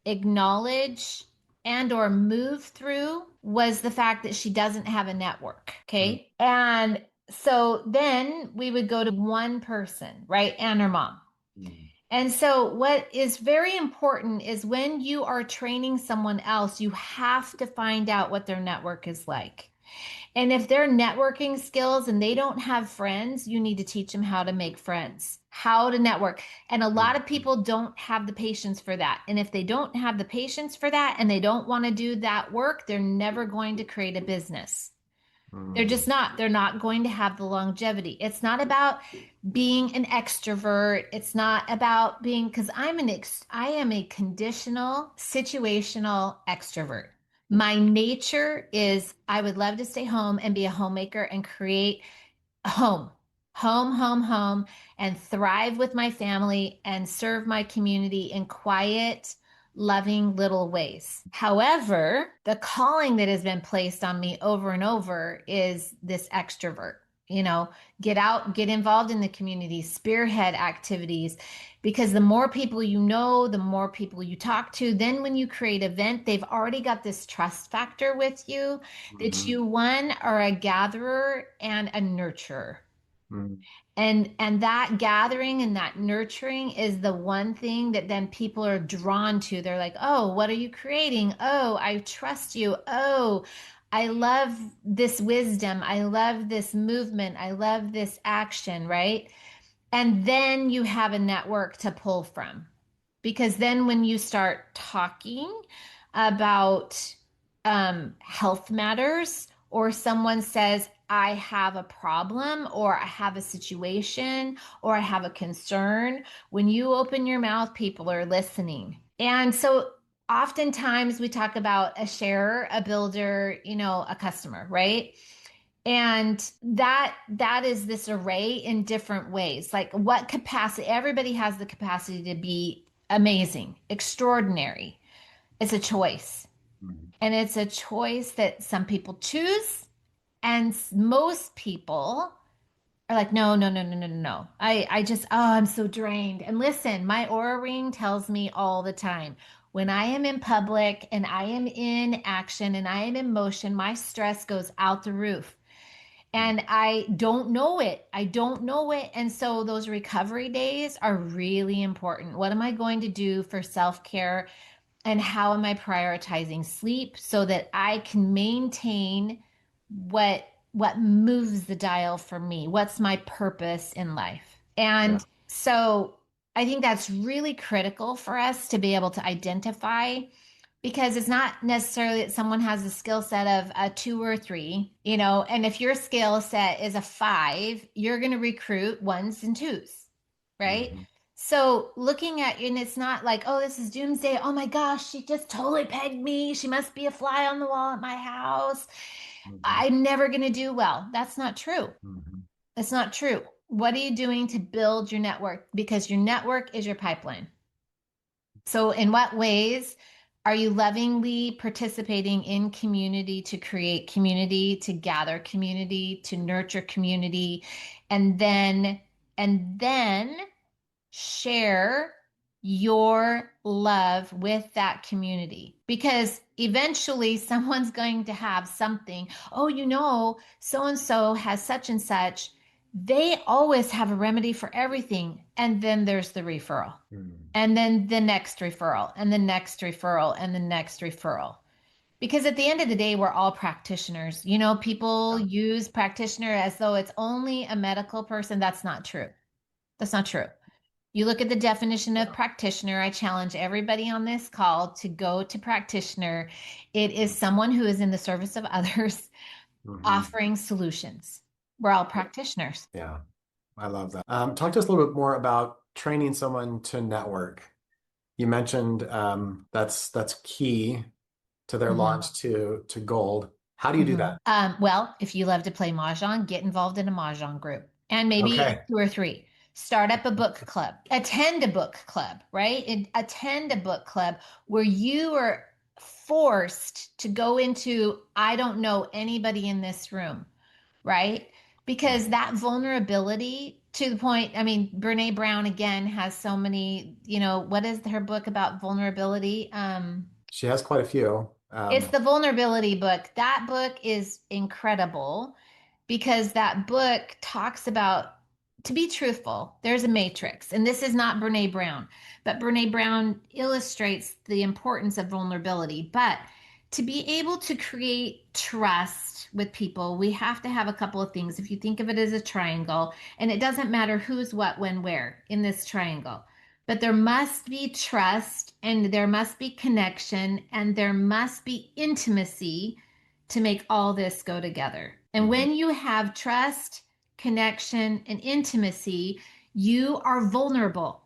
acknowledge and or move through was the fact that she doesn't have a network. Mm, Okay. And so then we would go to one person, right? And her mom. mm, And so, what is very important is when you are training someone else, you have to find out what their network is like. And if they're networking skills and they don't have friends, you need to teach them how to make friends, how to network. And a lot of mm, people don't have the patience for that. And if they don't have the patience for that and they don't want to do that work, they're never going to create a business. They're mm, just not. They're not going to have the longevity. It's not about being an extrovert. It's not about being because I am a conditional, situational extrovert. My nature is I would love to stay home and be a homemaker and create home, home, and thrive with my family and serve my community in quiet, loving little ways. However, the calling that has been placed on me over and over is this extrovert. You know, get out, get involved in the community, spearhead activities, because the more people you know, the more people you talk to. Then when you create an event, they've already got this trust factor with you that mm, you one are a gatherer and a nurturer. mm, And that gathering and that nurturing is the one thing that then people are drawn to. They're like, "Oh, what are you creating? Oh, I trust you. Oh, I love this wisdom. I love this movement. I love this action," right? And then you have a network to pull from. Because then when you start talking about health matters, or someone says, I have a problem, or I have a situation, or I have a concern, when you open your mouth, people are listening. And so oftentimes we talk about a sharer, a builder, a customer, right? And that is this array in different ways. Like what capacity, everybody has the capacity to be amazing, extraordinary. It's a choice. mm, And it's a choice that some people choose, and most people are like, no, no, no, no, no, no, no. I just, oh, I'm so drained. And listen, my aura ring tells me all the time when I am in public and I am in action and I am in motion, my stress goes out the roof. mm. And I don't know it. I don't know it. And so those recovery days are really important. What am I going to do for self care? And how am I prioritizing sleep so that I can maintain what moves the dial for me? What's my purpose in life? Yeah. And so I think that's really critical for us to be able to identify, because it's not necessarily that someone has a skill set of a 2 or 3, and if your skill set is a 5, you're going to recruit ones and twos, right? Mhm, So looking at you, and it's not like, oh, this is doomsday. Oh my gosh, she just totally pegged me. She must be a fly on the wall at my house. mhm, I'm never going to do well. That's not true. mhm. That's not true. What are you doing to build your network? Because your network is your pipeline. So, in what ways are you lovingly participating in community to create community, to gather community, to nurture community, and then share your love with that community, because eventually someone's going to have something. Oh, so and so has such and such. They always have a remedy for everything. And then there's the referral. Mm. And then the next referral, and the next referral, and the next referral. Because at the end of the day, we're all practitioners. People Yeah. use practitioner as though it's only a medical person. That's not true. That's not true. You look at the definition of Yeah. practitioner. I challenge everybody on this call to go to practitioner. It is Mm, someone who is in the service of others, mhm. offering solutions. We're all practitioners. Yeah. I love that. Talk to us a little bit more about training someone to network. You mentioned that's key to their Mhm. launch to gold. How do you do Mhm. that? Well, if you love to play mahjong, get involved in a mahjong group and maybe Okay. two or three. Start up a book club. Attend a book club, right? And attend a book club where you are forced to go into, I don't know anybody in this room, right? Because that vulnerability to the point, I mean, Brene Brown again has so many, what is her book about vulnerability? She has quite a few. It's the vulnerability book. That book is incredible because that book talks about, to be truthful, there's a matrix. And this is not Brene Brown, but Brene Brown illustrates the importance of vulnerability. But to be able to create trust with people, we have to have a couple of things. If you think of it as a triangle, and it doesn't matter who's what, when, where in this triangle, but there must be trust and there must be connection and there must be intimacy to make all this go together. And Mhm. when you have trust, connection, and intimacy, you are vulnerable,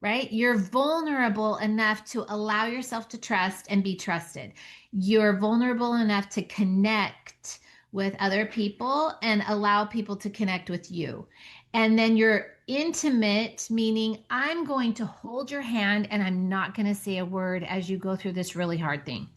right? You're vulnerable enough to allow yourself to trust and be trusted. You're vulnerable enough to connect with other people and allow people to connect with you. And then you're intimate, meaning I'm going to hold your hand and I'm not going to say a word as you go through this really hard thing.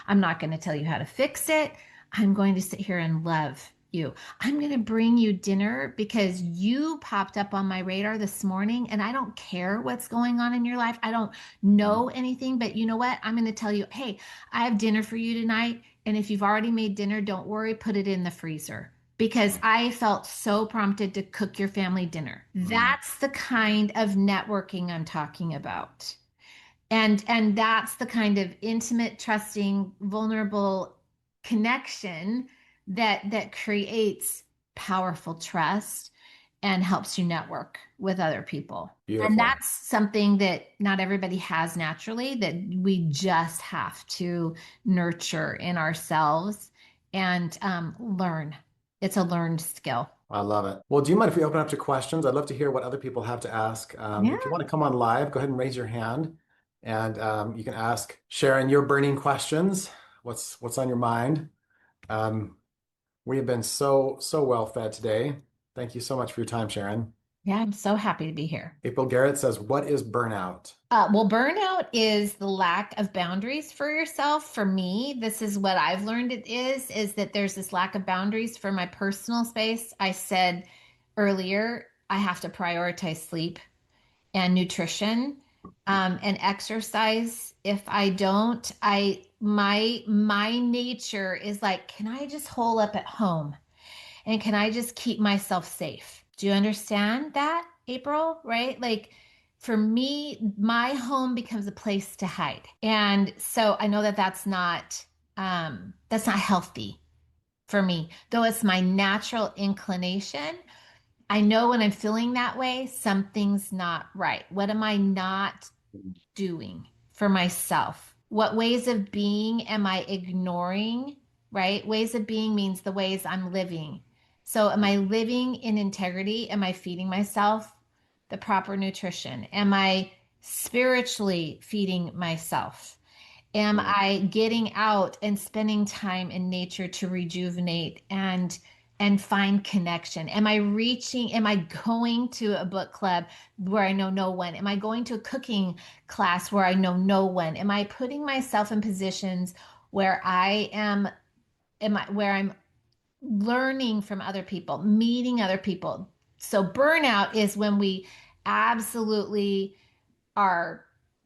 I'm not going to tell you how to fix it. I'm going to sit here and love you. I'm going to bring you dinner because you popped up on my radar this morning and I don't care what's going on in your life. I don't know anything, but you know what? I'm going to tell you, hey, I have dinner for you tonight. And if you've already made dinner, don't worry, put it in the freezer because I felt so prompted to cook your family dinner. Mhm. That's the kind of networking I'm talking about. And that's the kind of intimate, trusting, vulnerable connection that creates powerful trust and helps you network with other people. And Beautiful. that's something that not everybody has naturally, that we just have to nurture in ourselves and learn. It's a learned skill. I love it. Well, do you mind if we open up to questions? I'd love to hear what other people have to ask. Yeah. If you want to come on live, go ahead and raise your hand, and you can ask Sharon your burning questions. What's on your mind? Um, we have been so well fed today. Thank you so much for your time, Sharon. Yeah, I'm so happy to be here. April Garrett says, "What is burnout?" Well, burnout is the lack of boundaries for yourself. For me, this is what I've learned it is that there's this lack of boundaries for my personal space. I said earlier, I have to prioritize sleep and nutrition, and exercise. If I don't, my nature is like, can I just hole up at home? And can I just keep myself safe? Do you understand that, April? Right? Like for me, my home becomes a place to hide. And so I know that that's not healthy for me. Though it's my natural inclination, I know when I'm feeling that way, something's not right. What am I not doing for myself? What ways of being am I ignoring? Right? Ways of being means the ways I'm living. So, am I living in integrity? Am I feeding myself the proper nutrition? Am I spiritually feeding myself? Am I getting out and spending time in nature to rejuvenate and find connection? Am I going to a book club where I know no one? Am I going to a cooking class where I know no one? Am I putting myself in positions where where I'm learning from other people, meeting other people? So burnout is when we absolutely are,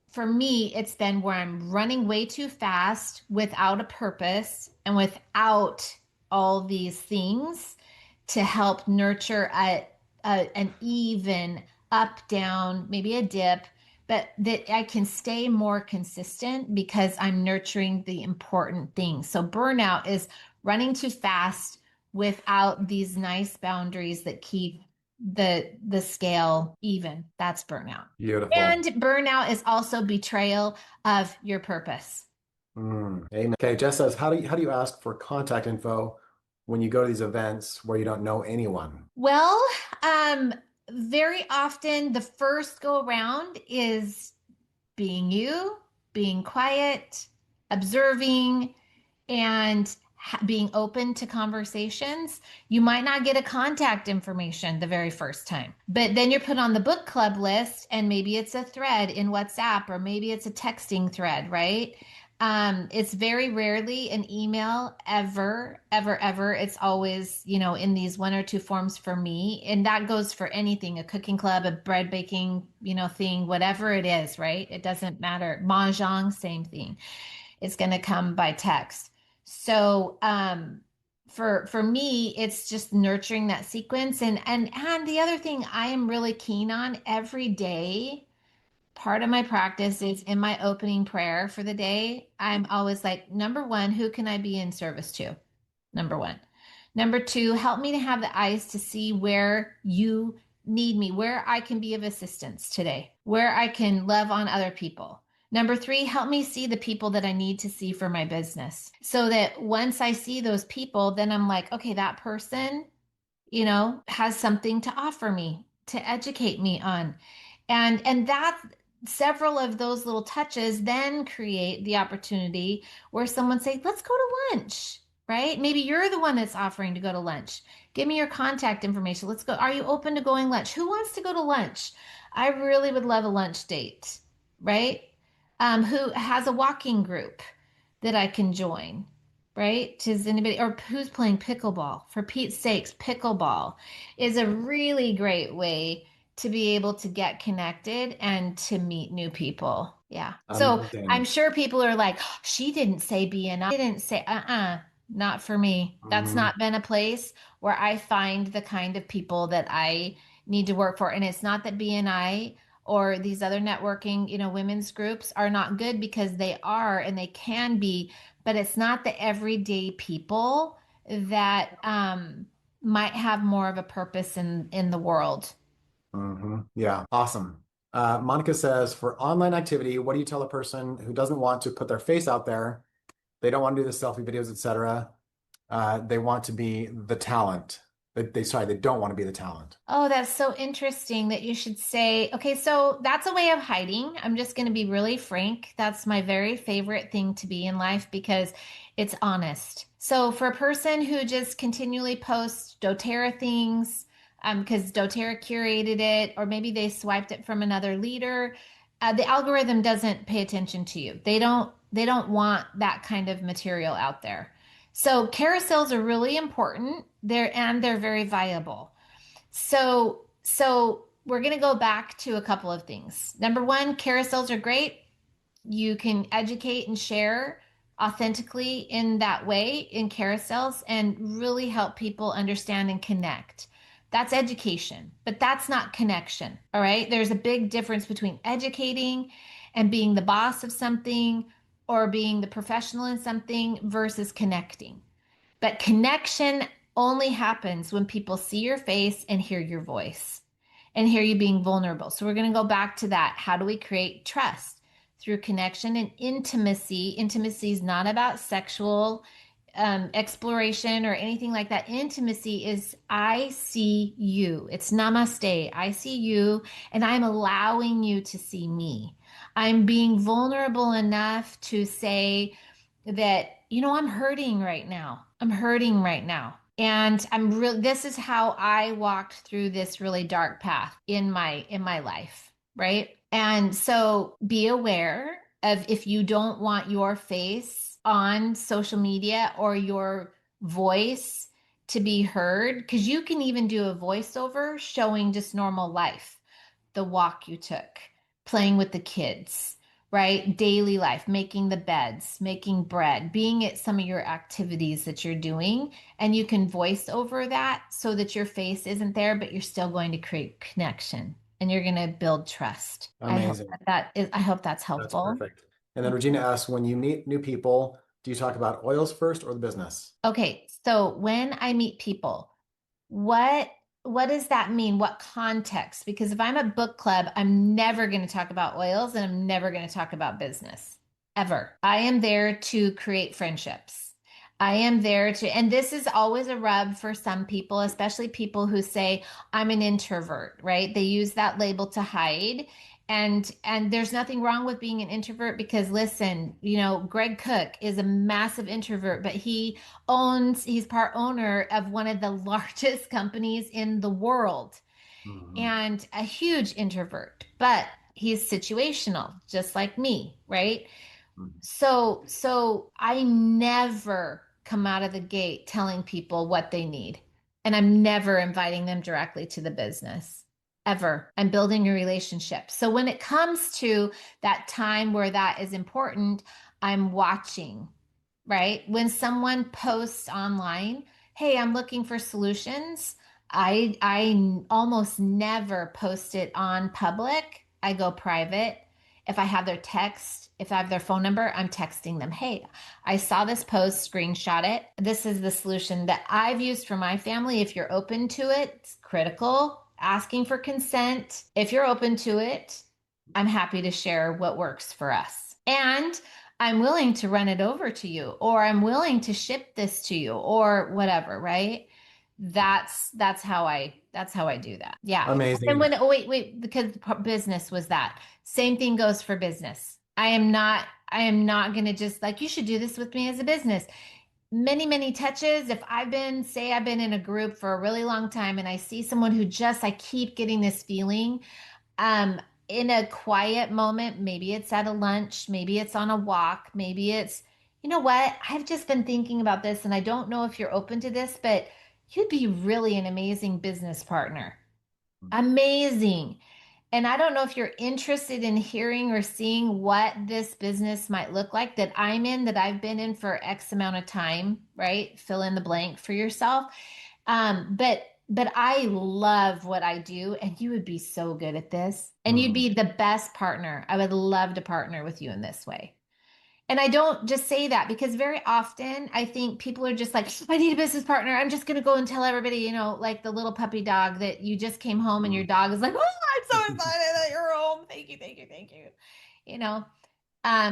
for me, it's been where I'm running way too fast without a purpose and without all these things to help nurture an even up, down, maybe a dip, but that I can stay more consistent because I'm nurturing the important things. So burnout is running too fast without these nice boundaries that keep the scale even. That's burnout. And Beautiful. burnout is also betrayal of your purpose. Amen. Okay, Jess says, how do you ask for contact info when you go to these events where you don't know anyone? Well, um, very often the first go around is being you, being quiet, observing, and being open to conversations. You might not get a contact information the very first time, but then you're put on the book club list, and maybe it's a thread in WhatsApp or maybe it's a texting thread, right? It's very rarely an email ever, ever, ever. It's always, in these one or two forms for me. And that goes for anything, a cooking club, a bread baking, thing, whatever it is, right? It doesn't matter. Mahjong, same thing. It's going to come by text. So, for me, it's just nurturing that sequence. And the other thing I am really keen on every day, part of my practice is in my opening prayer for the day. I'm always like, number one, who can I be in service to? Number one. Number two, help me to have the eyes to see where you need me, where I can be of assistance today, where I can love on other people. Number three, help me see the people that I need to see for my business so that once I see those people, then I'm like, okay, that person, has something to offer me, to educate me on. And that several of those little touches then create the opportunity where someone say, let's go to lunch, right? Maybe you're the one that's offering to go to lunch. Give me your contact information. Let's go. Are you open to going lunch? Who wants to go to lunch? I really would love a lunch date, right? Who has a walking group that I can join? Right? Does anybody, or who's playing pickleball? For Pete's sakes, pickleball is a really great way to be able to get connected and to meet new people. Yeah. So I'm Amazing. sure people are like, "Oh, she didn't say BNI. Didn't say, not for me. That's Mhm. not been a place where I find the kind of people that I need to work for. And it's not that BNI or these other networking, women's groups are not good, because they are and they can be, but it's not the everyday people that might have more of a purpose in the world. Yeah, awesome. Monica says, for online activity, what do you tell a person who doesn't want to put their face out there? They don't want to do the selfie videos, etc. They want to be the talent. They don't want to be the talent. Oh, that's so interesting that you should say, okay, so that's a way of hiding. I'm just going to be really frank. That's my very favorite thing to be in life because it's honest. So for a person who just continually posts doTERRA things, because doTERRA curated it, or maybe they swiped it from another leader, the algorithm doesn't pay attention to you. They don't want that kind of material out there. So carousels are really important. They're very viable. So we're going to go back to a couple of things. Number one, carousels are great. You can educate and share authentically in that way in carousels and really help people understand and connect. That's education, but that's not connection. All right. There's a big difference between educating and being the boss of something or being the professional in something versus connecting. But connection only happens when people see your face and hear your voice and hear you being vulnerable. So we're going to go back to that. How do we create trust? Through connection and intimacy. Intimacy is not about sexual exploration or anything like that. Intimacy is I see you. It's namaste. I see you and I'm allowing you to see me. I'm being vulnerable enough to say that, I'm hurting right now. I'm hurting right now. And this is how I walked through this really dark path in my life, right? And so be aware of if you don't want your face on social media or your voice to be heard, because you can even do a voiceover showing just normal life, the walk you took, playing with the kids, right? Daily life, making the beds, making bread, being at some of your activities that you're doing. And you can voice over that so that your face isn't there, but you're still going to create connection and you're going to build trust. Amazing. I hope that's That's helpful. perfect. And then Regina asks, when you meet new people, do you talk about oils first or the business? Okay, so when I meet people, what what does that mean? What context? Because if I'm a book club, I'm never going to talk about oils and I'm never going to talk about business ever. I am there to create friendships. I am there to, and this is always a rub for some people, especially people who say, I'm an introvert, right? They use that label to hide. And there's nothing wrong with being an introvert because listen, Greg Cook is a massive introvert, but he's part owner of one of the largest companies in the world Mhm. and a huge introvert, but he's situational, just like me, right? Mhm. So I never come out of the gate telling people what they need. And I'm never inviting them directly to the business. Ever. I'm building a relationship. So when it comes to that time where that is important, I'm watching, right? When someone posts online, "Hey, I'm looking for solutions," I almost never post it on public. I go private. If I have their text, if I have their phone number, I'm texting them, "Hey, I saw this post, screenshot it. This is the solution that I've used for my family. If you're open to it, it's critical. Asking for consent. If you're open to it, I'm happy to share what works for us. And I'm willing to run it over to you, or I'm willing to ship this to you, or whatever, right? That's how I do that. Yeah. And Amazing. when wait, because business was that. Same thing goes for business. I am not going to just like you should do this with me as a business. Many touches. If I've been in a group for a really long time and I see someone who just I keep getting this feeling um, in a quiet moment, maybe it's at a lunch, maybe it's on a walk, maybe it's, you know what? I've just been thinking about this and I don't know if you're open to this, but you'd be really an amazing business partner. Amazing. And I don't know if you're interested in hearing or seeing what this business might look like that I'm in, that I've been in for X amount of time, right? Fill in the blank for yourself. But I love what I do, and you would be so good at this, and you'd Mhm. be the best partner. I would love to partner with you in this way. And I don't just say that because very often I think people are just like, I need a business partner. I'm just going to go and tell everybody, like the little puppy dog that you just came home and your Mhm. dog is like, oh, I'm so excited that you're home. Thank you, thank you, thank you. You know,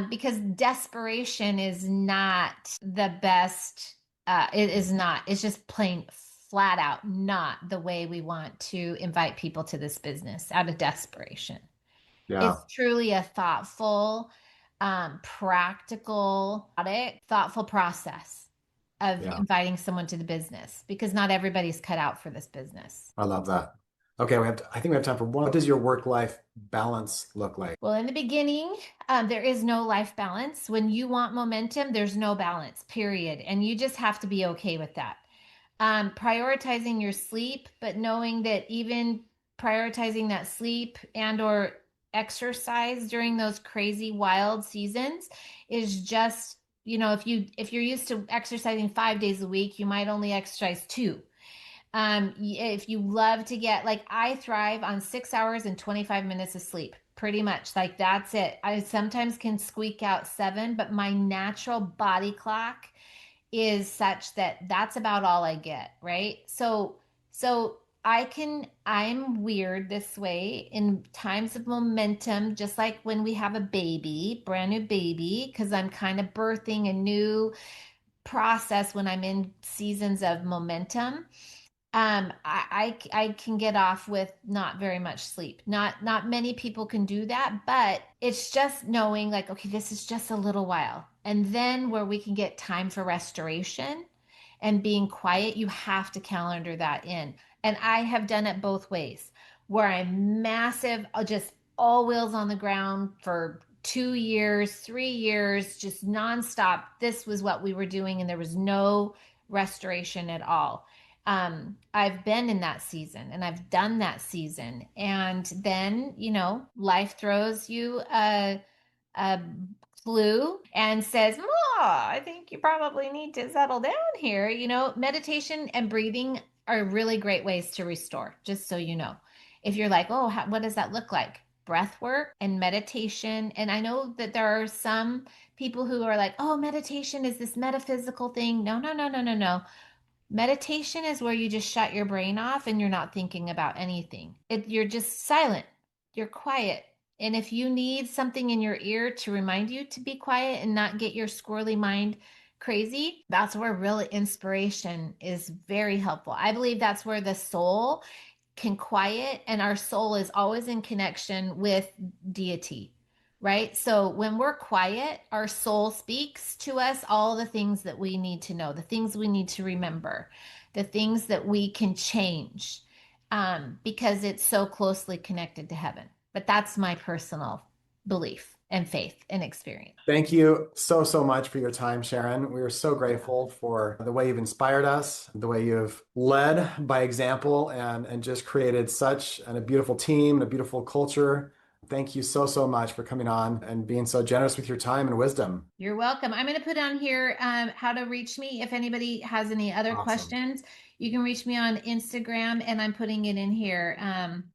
because desperation is not the best. It is not. It's just plain flat out not the way we want to invite people to this business out of desperation. Yeah, It's truly a thoughtful, practical, thoughtful process of yeah. inviting someone to the business because not everybody's cut out for this business. I love that. Okay, I think we have time for one. What does your work-life balance look like? Well, in the beginning, there is no life balance. When you want momentum, there's no balance, period. And you just have to be okay with that. Prioritizing your sleep, but knowing that even prioritizing that sleep and or exercise during those crazy wild seasons is just, if you're used to exercising 5 days a week, you might only exercise two. If you love to get like I thrive on 6 hours and 25 minutes of sleep, pretty much like that's it. I sometimes can squeak out seven, but my natural body clock is such that that's about all I get, right? So I'm weird this way in times of momentum, just like when we have a baby, brand new baby, because I'm kind of birthing a new process when I'm in seasons of momentum. I can get off with not very much sleep. Not many people can do that, but it's just knowing like, okay, this is just a little while. And then where we can get time for restoration and being quiet, you have to calendar that in. And I have done it both ways, where I'm massive, just all wheels on the ground for 2 years, 3 years, just nonstop. This was what we were doing, and there was no restoration at all. I've been in that season and I've done that season. And then, life throws you a clue and says, oh, I think you probably need to settle down here. Meditation and breathing are really great ways to restore, just so you know. If you're like, oh, what does that look like? Breath work and meditation. And I know that there are some people who are like, oh, meditation is this metaphysical thing. No, no, no, no, no, no. Meditation is where you just shut your brain off and you're not thinking about anything. You're just silent. You're quiet. And if you need something in your ear to remind you to be quiet and not get your squirrely mind crazy, that's where real inspiration is very helpful. I believe that's where the soul can quiet, and our soul is always in connection with deity, right? So when we're quiet, our soul speaks to us all the things that we need to know, the things we need to remember, the things that we can change, because it's so closely connected to heaven. But that's my personal belief and faith and experience. Thank you so, so much for your time, Sharon. We are so grateful for the way you've inspired us, the way you've led by example and just created such a beautiful team and a beautiful culture. Thank you so, so much for coming on and being so generous with your time and wisdom. You're welcome. I'm going to put on here how to reach me. If anybody has any other Awesome. questions, you can reach me on Instagram, and I'm putting it in here.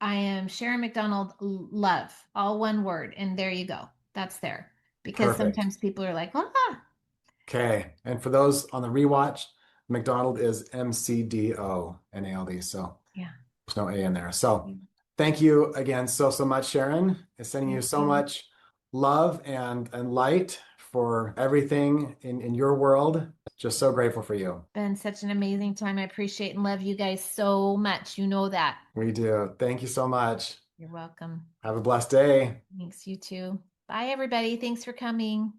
I am Sharon McDonald Love, all one word. And there you go. That's there. Because Perfect. sometimes people are like, ah, Okay. And for those on the rewatch, McDonald is McDonald. So yeah. there's no A in there. So thank you again so, so much, Sharon. It's sending you Thank so you. much love and light for everything in your world. Just so grateful for you. Been such an amazing time. I appreciate and love you guys so much. You know that. We do. Thank you so much. You're welcome. Have a blessed day. Thanks, you too. Bye, everybody. Thanks for coming.